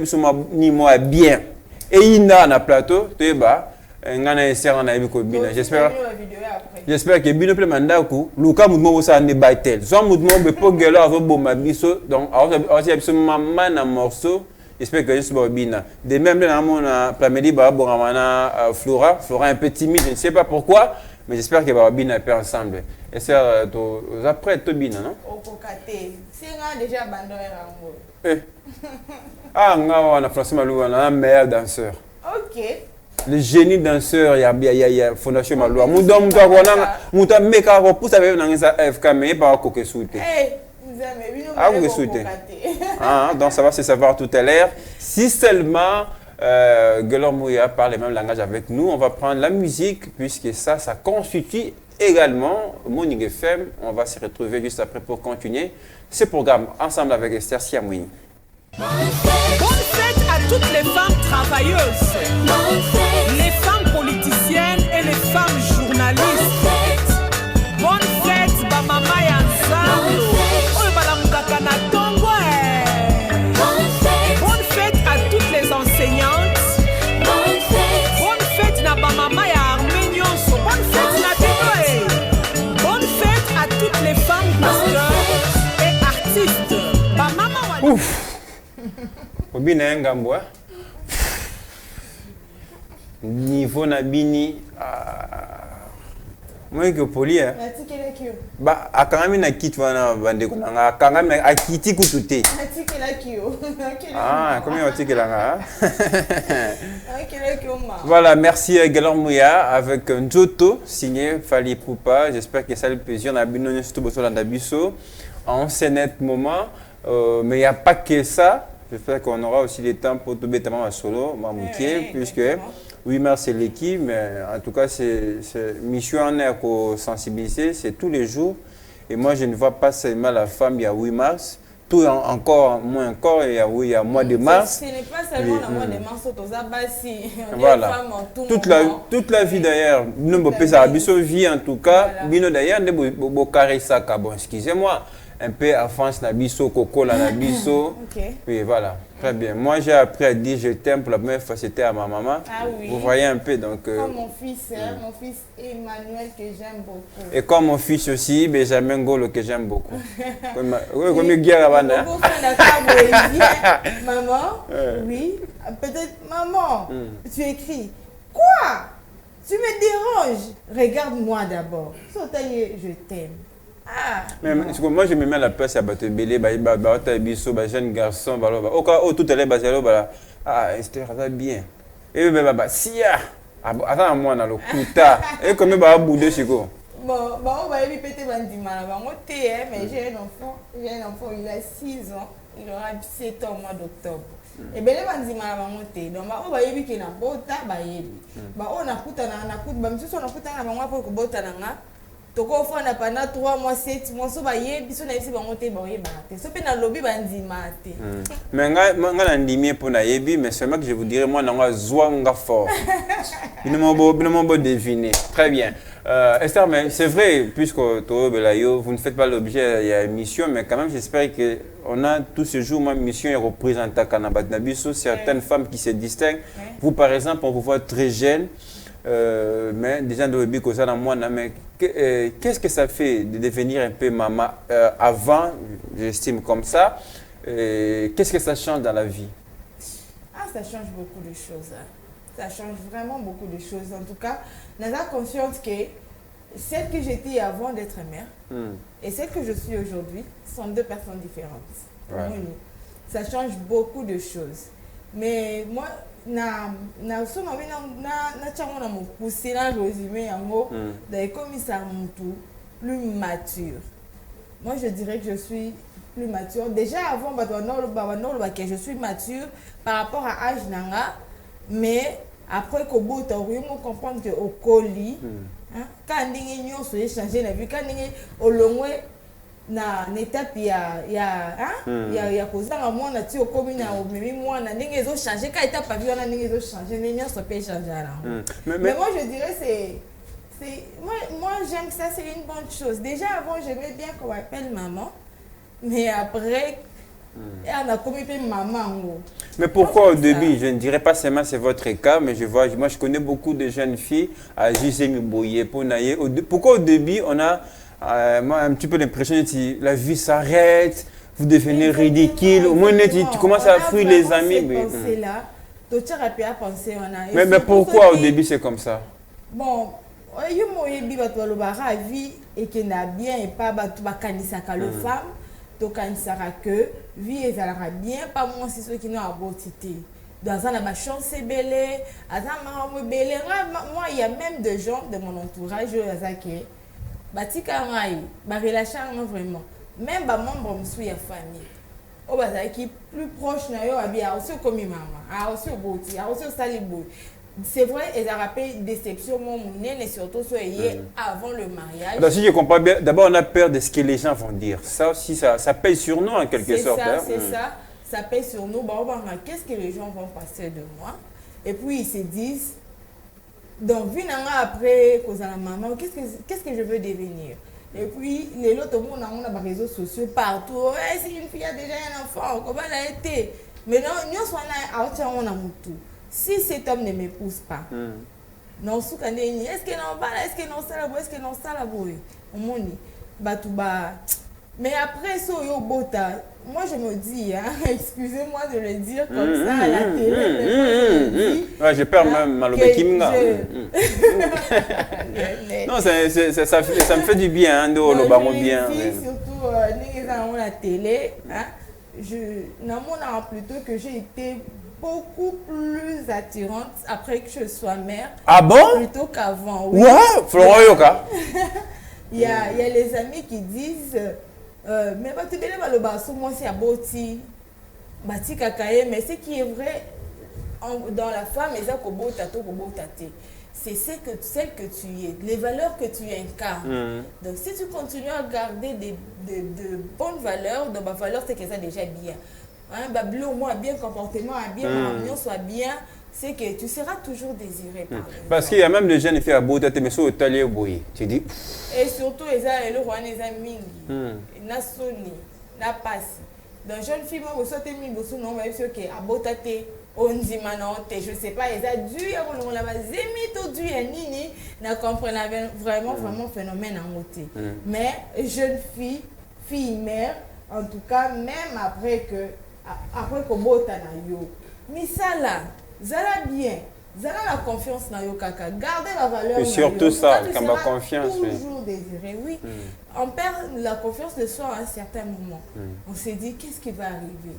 Speaker 1: ni moi bien. Et il y a un plateau, tu es bas. J'espère que Bino peut mandaku Luka mouvement ça ne battle soit mouvement be pogelo avec bomba biso donc aussi absolument man un morceau j'espère que je suis bina de même dans mon plamedi ba bonamana Flora un peu timide je ne sais pas pourquoi mais j'espère que ba bina peut ensemble et c'est après tout bina non
Speaker 5: au kokate c'est déjà bandeur
Speaker 1: on a franchement un meilleur danseur.
Speaker 5: OK.
Speaker 1: Le génie danseur, il y a Fondation Maloua. Moudon, Mouta Meka, pousse avec un FK, mais pas coquet souté. Ah, vous souhaitez. Donc ça va se savoir tout à l'heure. Si seulement Gelor Mouya parle le même langage avec nous, on va prendre la musique, puisque ça constitue également Morning FM. On va se retrouver juste après pour continuer ce programme ensemble avec Esther Siamouni.
Speaker 7: Bonne fête à toutes les femmes travailleuses, les femmes politiciennes et les femmes journalistes. Bonne fête, Bamama Yanzalo. Bonne fête à toutes les enseignantes. Bonne fête na Bamama ya Arménionso. Bonne fête na Binoé. Bonne fête à toutes les femmes pasteurs et artistes. Bamama wa.
Speaker 1: Ouf. Obina Ngambwa. Niveau na bini moi que poli hein. Ba akangami na kitwa na bande ko nga akangami akiti kutute. Ah, combien on tike là Voilà, merci Gelor Mouya avec Njoto signé Fali Poupa. J'espère que ça le plaisir na bino surtout boso na biso. En scénette moment mais il n'y a pas que ça. J'espère qu'on aura aussi le temps pour tout bêtement à solo, Mamouké, puisque 8 mars c'est l'équipe, mais en tout cas, c'est mission en air pour sensibiliser, c'est tous les jours. Et moi, je ne vois pas seulement la femme, il y a 8 mars, tout encore, moins encore, il y a mois de mars.
Speaker 5: Ce n'est pas seulement le mois de mars,
Speaker 1: voilà. Toute la vie d'ailleurs, nous avons vie en tout cas, nous d'ailleurs, nous avons bon, excusez-moi. Un peu à France, Nabiso, Coco, la Nabiso. Oui, voilà. Très bien. Moi, j'ai appris à dire je t'aime pour la première fois, c'était à ma maman.
Speaker 5: Ah oui.
Speaker 1: Vous voyez un peu, donc...
Speaker 5: Comme mon fils Emmanuel, que j'aime beaucoup.
Speaker 1: Et comme mon fils aussi, Benjamin Golo, que j'aime beaucoup. Comme Guerre avant.
Speaker 5: Maman, oui. Peut-être, maman, tu écris. Quoi? Tu me déranges. Regarde-moi d'abord. Je t'aime.
Speaker 1: Mais moi je me mets à la place à battre belé biso jeune garçon au cas où tout est basé ah Esther ça va bien et sia attends moi dans le kuta et comme bouder chiko
Speaker 5: bon on va aller péter bandima mais j'ai un enfant il a 6 ans il aura 7 ans au mois d'octobre et bien les bandima donc on va aller qui na bota on a kuta na même si on a kuta na pour bota na toko fana pendant 3 mois 7 mois so ba yebiso na yesi bango te ba yeba te so pe na lobby bandima te
Speaker 1: mais nga na ndimi pour na yebi mais seulement que je vous dirais moi na nga zwanga fort bino mo deviner très bien Esther mais c'est vrai puisque vous ne faites pas l'objet il y a une mission mais quand même j'espère que on a tous ces jours ma mission est représentée Kanabat Nabiso certaines femmes qui se distinguent vous par exemple on vous voit très jeune mais déjà de mais qu'est-ce que ça fait de devenir un peu maman avant, j'estime comme ça, qu'est-ce que ça change dans la vie?
Speaker 5: ça change beaucoup de choses. Hein. Ça change vraiment beaucoup de choses. En tout cas, nous sommes conscients que celle que j'étais avant d'être mère et celle que je suis aujourd'hui sont deux personnes différentes.
Speaker 1: Ouais.
Speaker 5: Ça change beaucoup de choses. Mais moi, plus mature. Moi, je dirais que je suis plus mature. Déjà, avant, que je suis mature par rapport à l'âge nanga, mais après qu'au bout, on comprend qu'au colis, quand on a changé la vie, quand on a na étape il y a cause à moi na tio comme na au même moi na ndenge zo changer quand étape pas vu on a ndenge zo changer mais ça peut changer là. Mais moi je dirais c'est moi j'aime ça, c'est une bonne chose. Déjà avant j'aimais bien qu'on m'appelle maman, mais après on a commis maman.
Speaker 1: Mais pourquoi au début, je ne dirais pas seulement c'est votre cas, mais moi je connais beaucoup de jeunes filles à Gisemi Boye, Ponaye. Pourquoi au début on a moi, un petit peu l'impression que la vie s'arrête, vous devenez ridicule. Au moins, tu commences à fuir les amis. Mais pourquoi au début c'est comme ça?
Speaker 5: Bon, il y a vie et qu'il n'a bien et pas le femme, donc que vie et bien, pas moins si ceux qui n'ont pas beauté. Dans un chance c'est belé, moi il y a même des gens de mon entourage qui batika ngai ba relation vraiment même ba membre msu ya famille o baza qui plus proche na yo abia aussi comme maman aussi boti aussi salibo. C'est vrai, et ça rappelle déception mon et surtout soit avant le mariage.
Speaker 1: Alors, si je comprends bien, d'abord on a peur de ce que les gens vont dire. Ça aussi ça paye sur nous en quelque sorte.
Speaker 5: C'est ça paye sur nous. Bah, qu'est-ce que les gens vont passer de moi? Et puis ils se disent donc, après, maman, qu'est-ce que je veux devenir? Et puis, les autres, on a des réseaux sociaux partout. Si une fille a déjà un enfant, comment elle a été? Mais non, nous sommes si cet homme ne m'épouse pas, non, est-ce que non, est-ce que non, ça la est-ce que non, ça la mais après, moi je me dis, hein, excusez-moi de le dire comme ça à la télé.
Speaker 1: J'ai peur même Malobekimga. Non, ça me fait du bien, de le bien.
Speaker 5: Surtout à la télé, plutôt que j'ai été beaucoup plus attirante après que je sois mère.
Speaker 1: Ah bon?
Speaker 5: Plutôt qu'avant. Oui.
Speaker 1: Ouais, Florent Yoka.
Speaker 5: Il y a les amis qui disent mais tu peux le basso moi c'est à Boti Bati Kakaye, mais ce qui est vrai dans la femme c'est celle que tu es, les valeurs que tu incarnes. Donc si tu continues à garder de bonnes valeurs, donc ma valeur c'est que ça déjà bien. Hein, moi bien comportement, bien harmonie soit bien, c'est que tu seras toujours désiré par
Speaker 1: parce qu'il y a même des jeunes qui font à Boti mais sur le boy. Tu dis.
Speaker 5: Et surtout les roi les amis, na soni, na passe. Donc jeune fille moi vous sautez mi bosso non mais c'est que à Botate on dit maintenant je sais pas ils a dû on la zemi tout dû nini na comprendre vraiment phénomène en côté. Mais jeune fille mère en tout cas même après que bota na yo. Mais ça là, zala bien. Zala la confiance na yo kaka, gardez la valeur.
Speaker 1: Et surtout ça, quand la confiance.
Speaker 5: Toujours désiré, oui. On perd la confiance de soi à un certain moment. On se dit qu'est-ce qui va arriver.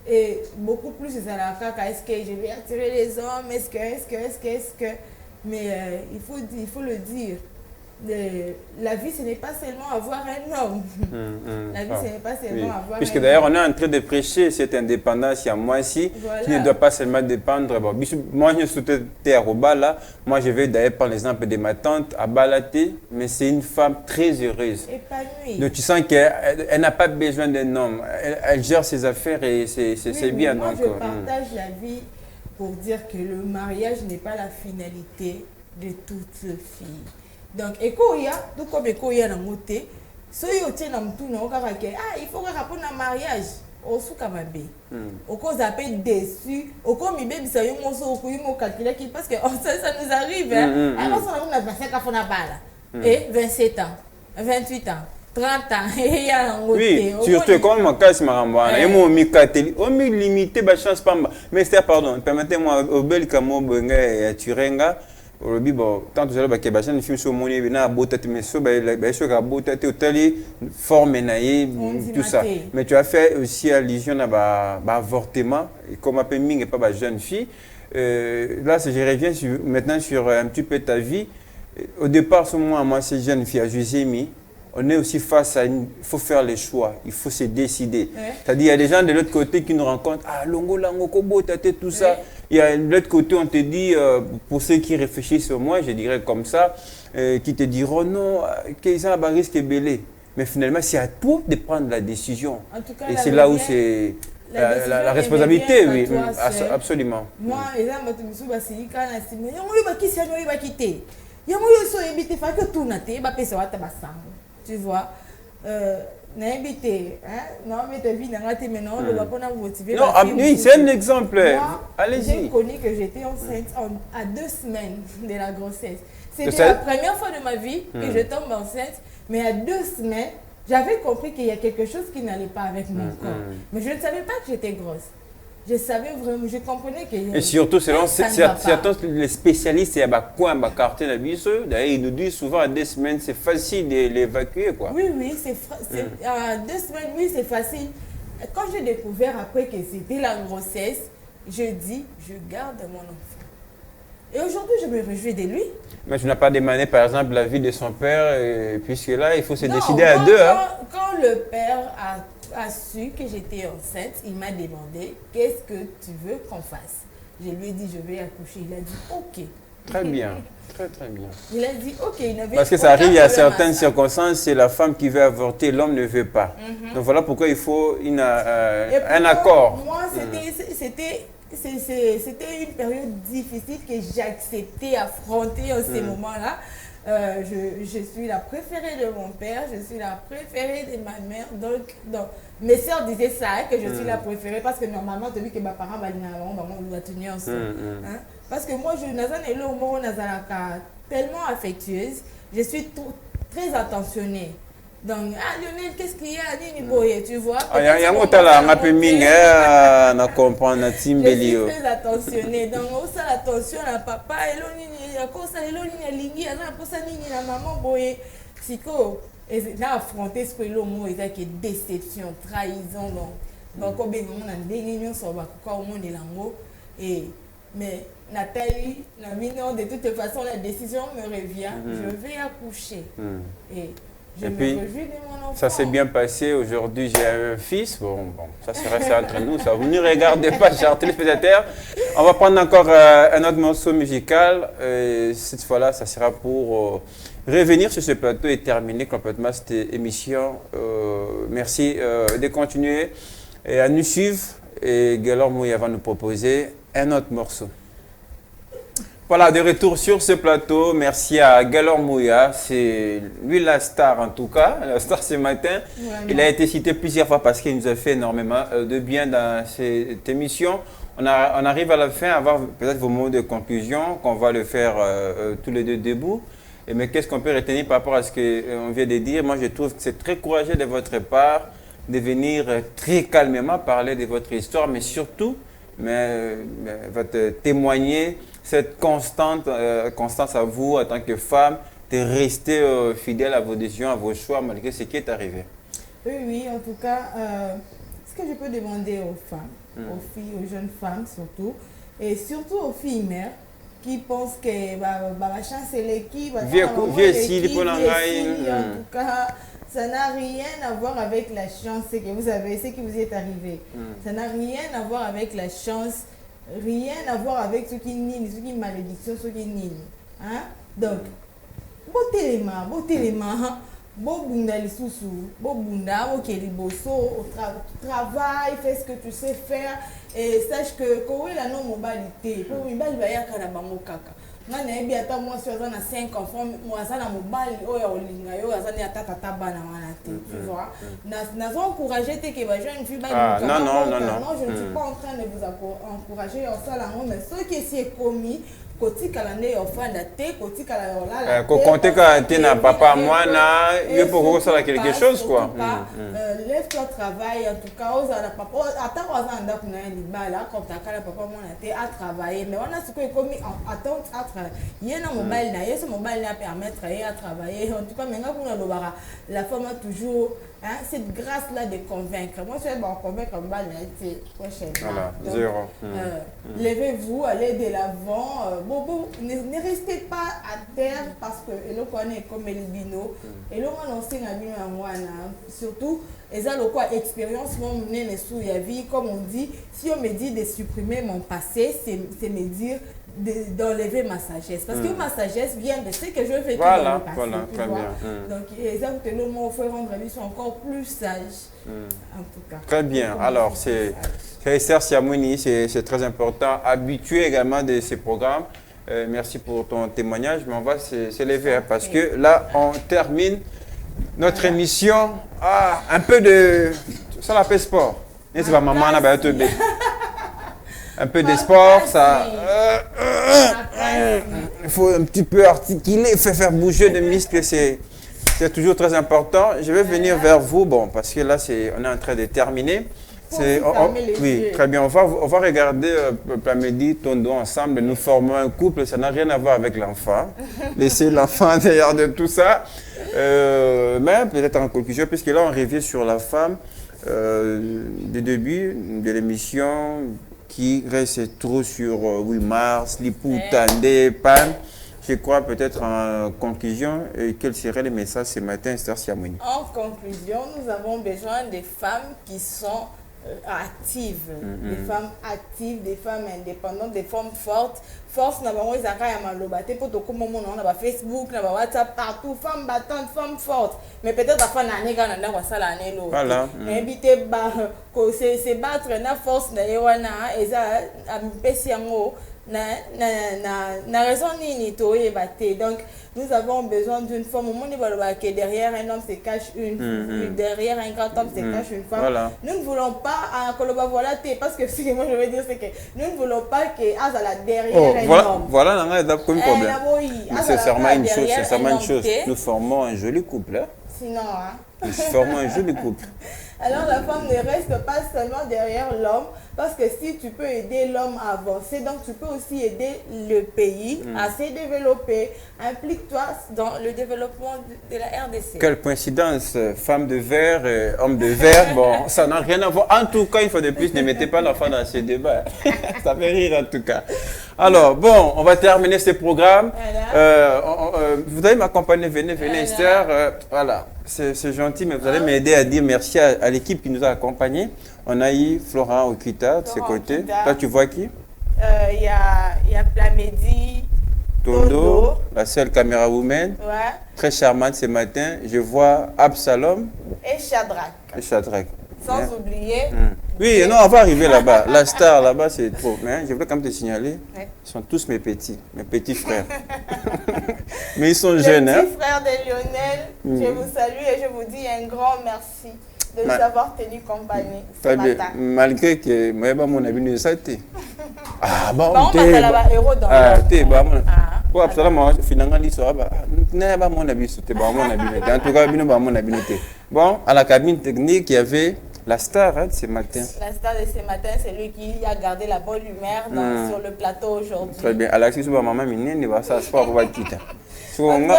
Speaker 5: Et beaucoup plus zala kaka, est-ce que je vais attirer les hommes, est-ce que, mais il faut le dire. La vie, ce n'est pas seulement avoir un homme. La vie, ce n'est pas seulement avoir
Speaker 1: puisque
Speaker 5: un
Speaker 1: d'ailleurs,
Speaker 5: homme.
Speaker 1: on est en train de prêcher cette indépendance, il y a moi ici, qui ne doit pas seulement dépendre. Bon, moi, je suis à Robala. Moi, je vais d'ailleurs prendre l'exemple de ma tante à Balaté, mais c'est une femme très heureuse.
Speaker 5: Épanouie.
Speaker 1: Donc, tu sens qu'elle n'a pas besoin d'un homme. Elle gère ses affaires et c'est bien.
Speaker 5: Moi,
Speaker 1: donc,
Speaker 5: je partage la vie pour dire que le mariage n'est pas la finalité de toute fille. Donc, tout comme Ekoya na moté, so yo tient na mtu na okaka ke il faut que répondre à mariage au souka mabe. Oko zappé déçu, oko mi bebi sa yo moso oko yo calculer qui parce que ça nous arrive hein. Alors ça on a 25 ans fona bala. Et 27 ans, 28 ans, 30 ans, il y a un
Speaker 1: oui, surtout quand on casse ma rambana, et moi, on me limité, ma chance pas. Mais c'est pardon, permettez-moi, au bel camo, à Turenga, au bibo, tant que j'allais à Bachan, film sur mon événement, à Botate, mais sur la Botate, au tali, forme, tout ça. Mais tu as fait aussi allusion à l'avortement, comme appelle Ming et pas ma jeune fille. Là, je reviens maintenant sur un petit peu ta vie. Au départ, ce moment, moi, ces jeunes filles à Jusemi, on est aussi face à il faut faire les choix, il faut se décider. C'est-à-dire, il y a des gens de l'autre côté qui nous rencontrent, ah, Longo, Lango, Kobo, Tate, tout ça. Il y a de l'autre côté, on te dit, pour ceux qui réfléchissent au moins, je dirais comme ça, qui te diront, non, qu'ils ont un risque belé. Mais finalement, c'est à toi de prendre la décision. En tout cas, et c'est là où c'est la responsabilité, oui, toi, absolument.
Speaker 5: Moi, les gens me disent, tu vois,
Speaker 1: oui, c'est un exemple.
Speaker 5: Allez-y. J'ai connu que j'étais enceinte à 2 semaines de la grossesse. C'était la première fois de ma vie que je tombe enceinte, mais à 2 semaines, j'avais compris qu'il y a quelque chose qui n'allait pas avec mon corps. Mais je ne savais pas que j'étais grosse. Je savais vraiment, je comprenais que...
Speaker 1: Et surtout, selon certains les spécialistes, il y a quoi un carton d'ailleurs, ils nous disent souvent à 2 semaines, c'est facile de l'évacuer, quoi.
Speaker 5: Oui, oui, à 2 semaines, oui, c'est facile. Quand j'ai découvert après que c'était la grossesse, je dis, je garde mon enfant. Et aujourd'hui, je me réjouis de lui.
Speaker 1: Mais tu n'as pas demandé, par exemple, l'avis de son père, puisque là, il faut se décider à deux.
Speaker 5: Quand le père a su que j'étais enceinte, il m'a demandé qu'est-ce que tu veux qu'on fasse. Je lui ai dit je vais accoucher. Il a dit ok.
Speaker 1: Très bien, très bien.
Speaker 5: Il a dit ok.
Speaker 1: Parce que ça arrive, il y a certaines circonstances, c'est la femme qui veut avorter, l'homme ne veut pas. Donc voilà pourquoi il faut un accord.
Speaker 5: Moi, c'était une période difficile que j'ai accepté affronter en ces moments-là. Je suis la préférée de mon père, je suis la préférée de ma mère. Donc mes soeurs disaient ça, que je suis la préférée, parce que normalement, tu as vu que mes parents vont tenir ensemble. Parce que moi, je suis tellement affectueuse, je suis très attentionnée. Donc, Lionel, qu'est-ce qu'il y a? Tu vois?
Speaker 1: Il y a un peu
Speaker 5: je suis très attentionnée. Donc, on s'est attention à papa, et j'ai affronté ce que l'homme est qui déception, trahison. Donc, mais Nathalie, de toute façon, la décision me revient. Je vais accoucher. Et puis,
Speaker 1: ça s'est bien passé. Aujourd'hui, j'ai un fils. Bon, ça c'est resté entre nous. Ça, vous ne regardez pas, chers téléspectateurs. On va prendre encore un autre morceau musical. Cette fois-là, ça sera pour revenir sur ce plateau et terminer complètement cette émission. Merci de continuer et à nous suivre. Et Galor Mouya va nous proposer un autre morceau. Voilà, de retour sur ce plateau. Merci à Galor Mouya. C'est lui la star en tout cas, la star ce matin. Vraiment. Il a été cité plusieurs fois parce qu'il nous a fait énormément de bien dans cette émission. On arrive à la fin à avoir peut-être vos mots de conclusion, qu'on va le faire tous les deux debout. Mais qu'est-ce qu'on peut retenir par rapport à ce qu'on vient de dire? Moi, je trouve que c'est très courageux de votre part de venir très calmement parler de votre histoire, mais surtout votre témoigner cette constance à vous en tant que femme, de rester fidèle à vos décisions, à vos choix, malgré ce qui est arrivé.
Speaker 5: Oui, en tout cas, ce que je peux demander aux femmes, aux filles, aux jeunes femmes surtout, et surtout aux filles mères, qui pensent que la chance est l'équipe, en tout cas, ça n'a rien à voir avec la chance que vous avez, ce qui vous est arrivé. Ça n'a rien à voir avec la chance, rien à voir avec ce qui est ce qui est malédiction, ce qui est hein? Donc, beauté les mains, beau bunda les sous-sous, beau bunda, ok les bosso, travail, fais ce que tu sais faire et sache que quand il a non mobilité, pour une balle va y avoir la bango kaka. Moi, sur 5 enfants, moi, ça n'a pas tu vois. Nous encouragé que les jeunes filles non, je ne suis pas en train de vous encourager en ça, mais ce qui est commis, kotikala nde ofanda te kotikala olala
Speaker 1: kokonte ka te na papa mwana yo poko kosala quelque chose quoi.
Speaker 5: Lève-toi travail en tout cas ozala papa atako aza ndako na ye libala akontakala papa mwana te atravailler mais wana sikoyo ekomi attente atra ye na mobile na ye so mobile na permettre ye à travailler en tout cas menga kuna lobaka la femme a toujours cette grâce-là de convaincre. Moi, je vais convaincre prochaine.
Speaker 1: Voilà, zéro.
Speaker 5: Levez-vous, allez de l'avant. Ne restez pas à terre parce que le connaît comme les bino. Et l'on a lancé un bino à moi. Surtout, et ça, le expérience, mon nez sous la vie, comme on dit, si on me dit de supprimer mon passé, c'est me dire d'enlever ma sagesse. Parce que ma sagesse vient de ce que je fais dans le passé.
Speaker 1: Voilà, très bien.
Speaker 5: Donc, les hommes que l'homme offre rendre la vie sont encore plus sages. En tout cas.
Speaker 1: Très bien. Alors, c'est Esther Siamouni, c'est très important. Habitué également de ces programmes. Merci pour ton témoignage, mais on va s'élever parce que là, on termine notre émission. Un peu de... Ça l'appelle sport. Et c'est pas maman, on a un peu de sport, ça. Il faut un petit peu articuler, faire bouger les muscles, c'est toujours très important. Je vais venir vers vous, bon, parce que là, on est en train de terminer. Oui, très bien. On va regarder Plamedi, Tondo ensemble. Nous formons un couple, ça n'a rien à voir avec l'enfant. Laissez l'enfant derrière de tout ça. Mais peut-être en conclusion, puisque là, on revient sur la femme du début de l'émission qui reste trop sur 8 mars, Lipou, Tandé, Pan. Je crois peut-être en conclusion, quel serait le message ce matin, Esther Siamouni?
Speaker 5: En conclusion, nous avons besoin des femmes qui sont actives, des femmes actives, des femmes indépendantes, des femmes fortes. Force n'a pas eu à malobate pour tout le monde on a Facebook, on a WhatsApp partout, femmes battantes, femmes fortes. Mais peut-être la fin d'année quand on a ça l'année là.
Speaker 1: Voilà.
Speaker 5: Inviter c'est battre na force na yewana et ça a pesi yango na raison ni to yebate. Donc nous avons besoin d'une femme au monde que derrière un homme se cache une derrière un grand homme se cache une femme. Voilà. Nous ne voulons pas voilà parce que ce que moi je veux dire c'est que nous ne voulons pas que la derrière
Speaker 1: voilà comme problème. Mais c'est sûrement une chose, nous formons un joli couple.
Speaker 5: Sinon,
Speaker 1: nous formons un joli couple.
Speaker 5: Alors la femme ne reste pas seulement derrière l'homme, parce que si tu peux aider l'homme à avancer, donc tu peux aussi aider le pays à se développer. Implique-toi dans le développement de la RDC.
Speaker 1: Quelle coïncidence, femme de verre, homme de verre, bon, ça n'a rien à voir. En tout cas, une fois de plus, ne mettez pas l'enfant dans ces débats. Ça fait rire en tout cas. Alors, bon, on va terminer ce programme. Vous allez m'accompagner, venez, Esther. Voilà, c'est gentil, mais vous allez m'aider à dire merci à l'équipe qui nous a accompagnés. On a eu Florent Okita de ce côté. Toi, tu vois qui?
Speaker 5: Il y a Plamedi,
Speaker 1: Tondo, la seule caméra woman.
Speaker 5: Ouais.
Speaker 1: Très charmante ce matin. Je vois Absalom.
Speaker 5: Et Shadrach. Sans oublier.
Speaker 1: Oui, non, on va arriver là-bas. La star là-bas, c'est trop. Mais je voulais quand même te signaler, ils sont tous mes petits frères. Mais ils sont jeunes. Les
Speaker 5: petits frères de Lionel, je vous salue et je vous dis un grand merci de nous avoir tenu compagnie ce matin.
Speaker 1: Malgré que moi, mon ami ne sait pas. Ah bon,
Speaker 5: t'es héros dans
Speaker 1: pour absolument finalement l'histoire n'est pas mon avis, c'était pas mon avis. En tout cas, mon avis. Bon, à la cabine technique, il y avait la star ce matin.
Speaker 5: La star de ce matin, c'est lui qui a gardé la bonne humeur sur le plateau aujourd'hui.
Speaker 1: Très bien. Alexis, maman, ne va ça sport pour quitter. On en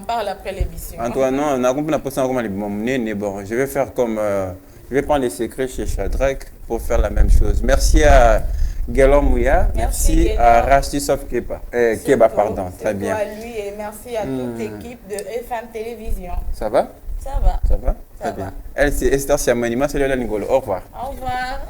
Speaker 5: parle après l'émission.
Speaker 1: Antoine, non, on a compris la position comme bon, je vais faire comme je vais prendre les secrets chez Shadrach pour faire la même chose. Merci à Guélon Mouya, merci à Rastisov Keba, pardon. Très bien.
Speaker 5: Merci à lui et merci à toute l'équipe de FM Télévision.
Speaker 1: Ça va?
Speaker 5: Ça va.
Speaker 1: Ça va? Très bien. Elle, c'est Esther Siamouni, c'est Léla Ningolo. Au revoir.
Speaker 5: Au revoir.